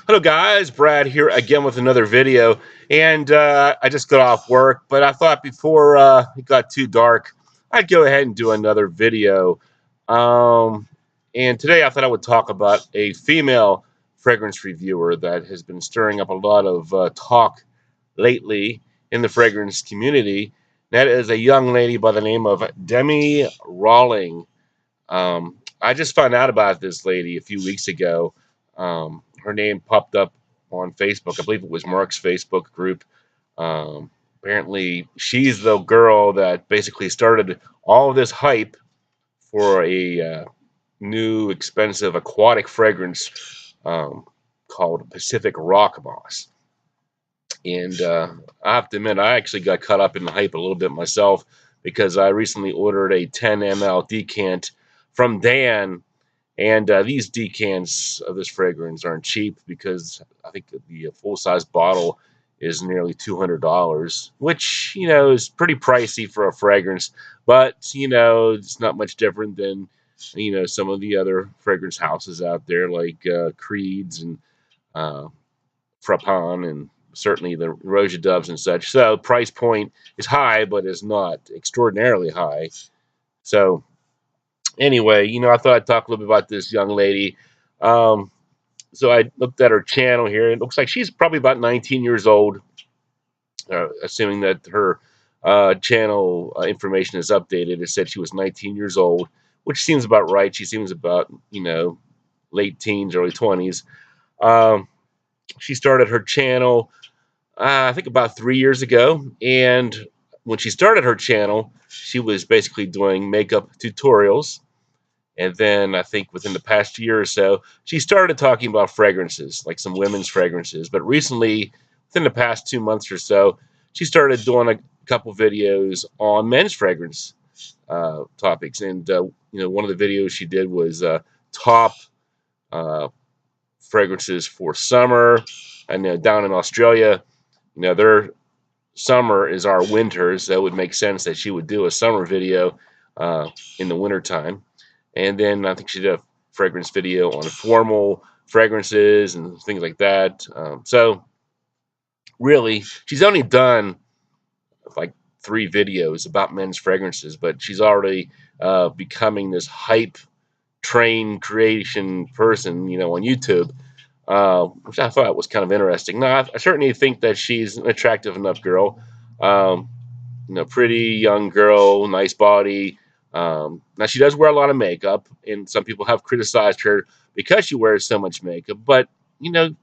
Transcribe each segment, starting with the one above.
Hello guys, Brad here again with another video, and I just got off work, but I thought before it got too dark, I'd go ahead and do another video. Um, and today I thought I would talk about a female fragrance reviewer that has been stirring up a lot of talk lately in the fragrance community. That is a young lady by the name of Demi Rawling. I just found out about this lady a few weeks ago. Her name popped up on Facebook. I believe it was Mark's Facebook group. Apparently, she's the girl that basically started all of this hype for a new expensive aquatic fragrance called Pacific Rock Moss. And I have to admit, I actually got caught up in the hype a little bit myself because I recently ordered a 10 ml decant from Dan, and these decants of this fragrance aren't cheap because I think the full size bottle is nearly $200, which is pretty pricey for a fragrance. But it's not much different than some of the other fragrance houses out there like Creeds and uh, Frappon and certainly the Roja Dubs and such. So price point is high, but is not extraordinarily high. So anyway, I thought I'd talk a little bit about this young lady. Um, so I looked at her channel here. It looks like she's probably about 19 years old, assuming that her channel information is updated. It said she was 19 years old, which seems about right. She seems about, late teens, early 20s. Um, she started her channel, I think, about 3 years ago. And when she started her channel, she was basically doing makeup tutorials. And then I think within the past year or so, she started talking about fragrances, like some women's fragrances. But recently, within the past 2 months or so, she started doing a couple videos on men's fragrance topics. And one of the videos she did was top uh, fragrances for summer. And down in Australia, their summer is our winter, so it would make sense that she would do a summer video in the wintertime. And then I think she did a fragrance video on formal fragrances and things like that. So really, she's only done like 3 videos about men's fragrances, but she's already becoming this hype train creation person, on YouTube, which I thought was kind of interesting. Now, I certainly think that she's an attractive enough girl. Um, pretty young girl, nice body. Now she does wear a lot of makeup, and some people have criticized her because she wears so much makeup. But you know,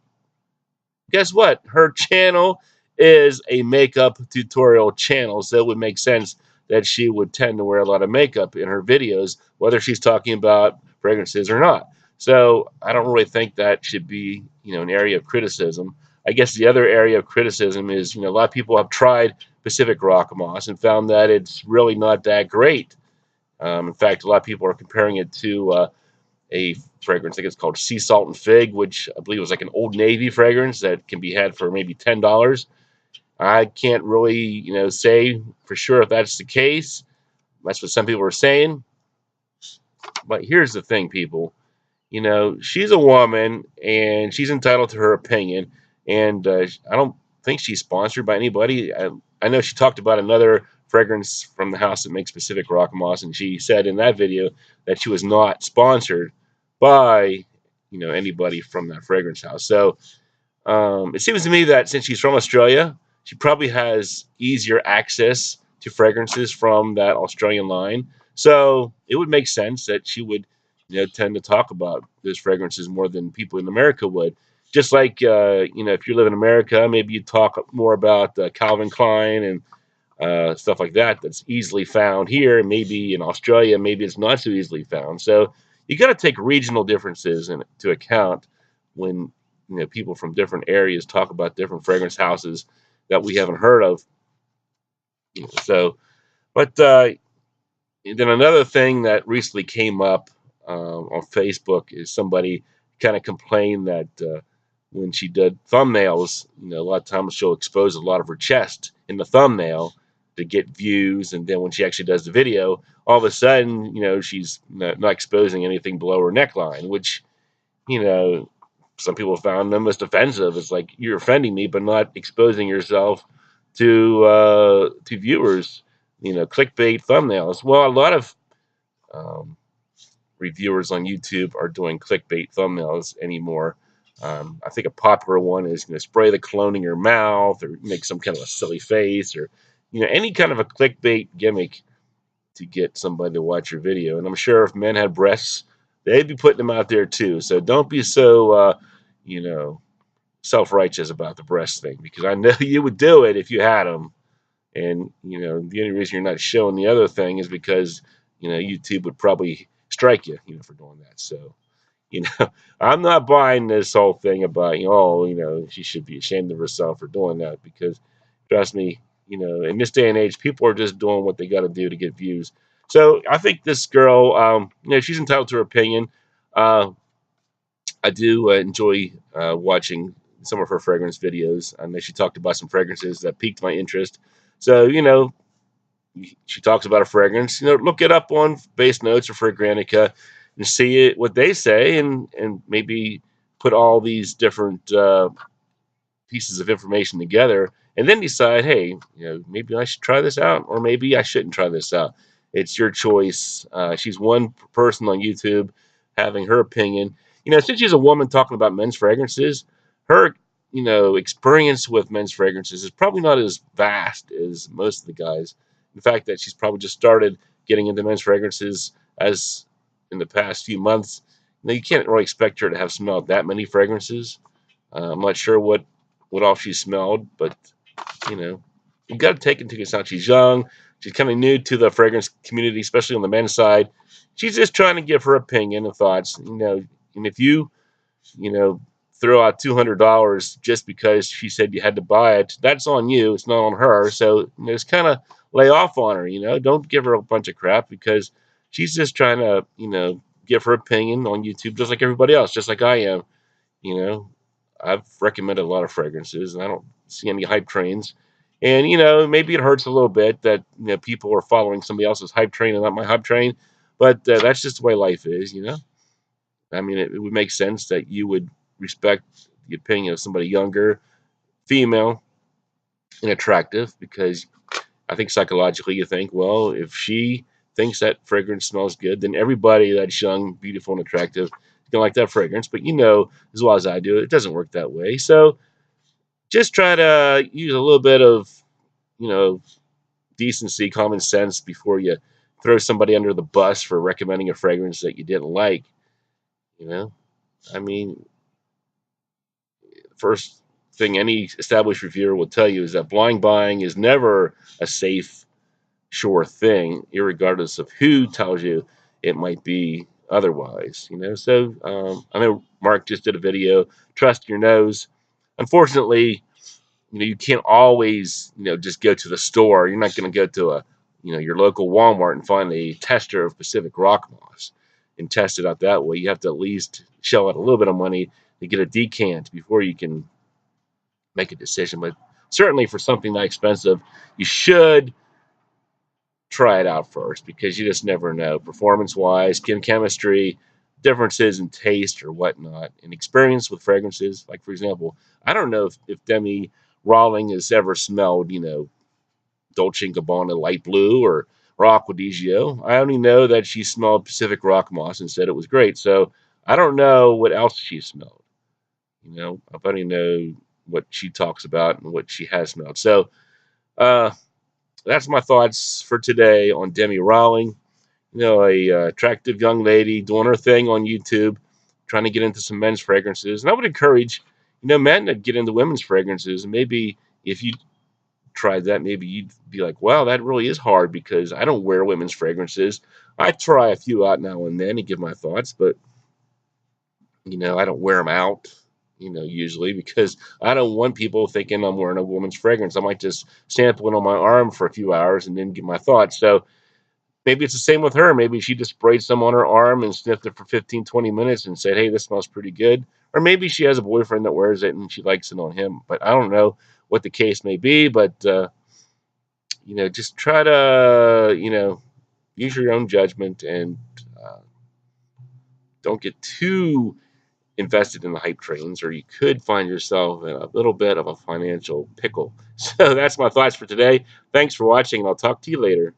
guess what? Her channel is a makeup tutorial channel, so it would make sense that she would tend to wear a lot of makeup in her videos, whether she's talking about fragrances or not. So I don't really think that should be, an area of criticism. I guess the other area of criticism is, a lot of people have tried Pacific Rock Moss and found that it's really not that great. In fact, a lot of people are comparing it to a fragrance. I think it's called Sea Salt and Fig, which I believe was like an Old Navy fragrance that can be had for maybe $10. I can't really, say for sure if that's the case. That's what some people are saying. But here's the thing, people. She's a woman and she's entitled to her opinion. And I don't think she's sponsored by anybody. I know she talked about another fragrance from the house that makes Pacific Rock Moss, and she said in that video that she was not sponsored by, anybody from that fragrance house. So it seems to me that since she's from Australia, she probably has easier access to fragrances from that Australian line. So it would make sense that she would, tend to talk about those fragrances more than people in America would. Just like, if you live in America, maybe you talk more about Calvin Klein and stuff like that that's easily found here. Maybe in Australia, maybe it's not so easily found. So you got to take regional differences into account when people from different areas talk about different fragrance houses that we haven't heard of. So, but then another thing that recently came up on Facebook is somebody kind of complained that when she did thumbnails, a lot of times she'll expose a lot of her chest in the thumbnail to get views, and then when she actually does the video, all of a sudden, she's not exposing anything below her neckline, which, you know, some people found them as offensive. It's like you're offending me, but not exposing yourself to viewers. Clickbait thumbnails. Well, a lot of um, reviewers on YouTube are doing clickbait thumbnails anymore. I think a popular one is spray the cologne in your mouth or make some kind of a silly face or any kind of a clickbait gimmick to get somebody to watch your video. And I'm sure if men had breasts, they'd be putting them out there too. So don't be so you know self-righteous about the breast thing because I know you would do it if you had them. And the only reason you're not showing the other thing is because YouTube would probably strike you, for doing that. So you know, I'm not buying this whole thing about she should be ashamed of herself for doing that because trust me, in this day and age, people are just doing what they got to do to get views. So I think this girl, she's entitled to her opinion. Uh, I do enjoy watching some of her fragrance videos. I know she talked about some fragrances that piqued my interest. So, she talks about a fragrance. Look it up on Base Notes or Fragrantica and see what they say, and maybe put all these different pieces of information together, and then decide, hey, maybe I should try this out, or maybe I shouldn't try this out. It's your choice. She's one person on YouTube having her opinion. Since she's a woman talking about men's fragrances, her experience with men's fragrances is probably not as vast as most of the guys. The fact that she's probably just started getting into men's fragrances as in the past few months, you can't really expect her to have smelled that many fragrances. I'm not sure what all she smelled, but you know, you got to take into account she's young. She's kind of new to the fragrance community, especially on the men's side. She's just trying to give her opinion and thoughts. And if you know, throw out $200 just because she said you had to buy it, that's on you. It's not on her. So just kind of lay off on her. Don't give her a bunch of crap because she's just trying to give her opinion on YouTube, just like everybody else, just like I am. You know, I've recommended a lot of fragrances, and I don't see any hype trains. And maybe it hurts a little bit that people are following somebody else's hype train and not my hype train, but that's just the way life is. I mean, it would make sense that you would respect the opinion of somebody younger, female, and attractive, because I think psychologically you think, well, if she thinks that fragrance smells good, then everybody that's young, beautiful, and attractive is gonna like that fragrance. But as well as I do, it doesn't work that way. So just try to use a little bit of, you know, decency, common sense before you throw somebody under the bus for recommending a fragrance that you didn't like. You know, I mean, first thing any established reviewer will tell you is that blind buying is never a safe, sure thing, irregardless of who tells you it might be otherwise. So I know Mark just did a video, trust your nose. Unfortunately, you can't always, just go to the store. You're not going to go to your local Walmart and find a tester of Pacific Rock Moss and test it out that way. You have to at least shell out a little bit of money to get a decant before you can make a decision. But certainly for something that expensive, you should try it out first because you just never know. Performance wise, skin chemistry, differences in taste or whatnot, and experience with fragrances. Like, for example, I don't know if Demi Rawling has ever smelled, Dolce & Gabbana light blue or Aqua di Gio. I only know that she smelled Pacific Rock Moss and said it was great. So I don't know what else she smelled. I only know what she talks about and what she has smelled. So uh, that's my thoughts for today on Demi Rawling. A attractive young lady doing her thing on YouTube, trying to get into some men's fragrances. And I would encourage, men to get into women's fragrances. And maybe if you tried that, maybe you'd be like, wow, that really is hard because I don't wear women's fragrances. I try a few out now and then and give my thoughts, but I don't wear them out, usually because I don't want people thinking I'm wearing a woman's fragrance. I might just sample it on my arm for a few hours and then give my thoughts. So maybe it's the same with her. Maybe she just sprayed some on her arm and sniffed it for 15, 20 minutes and said, hey, this smells pretty good. Or maybe she has a boyfriend that wears it and she likes it on him. But I don't know what the case may be. But, just try to, use your own judgment and don't get too invested in the hype trains, or you could find yourself in a little bit of a financial pickle. So that's my thoughts for today. Thanks for watching, and I'll talk to you later.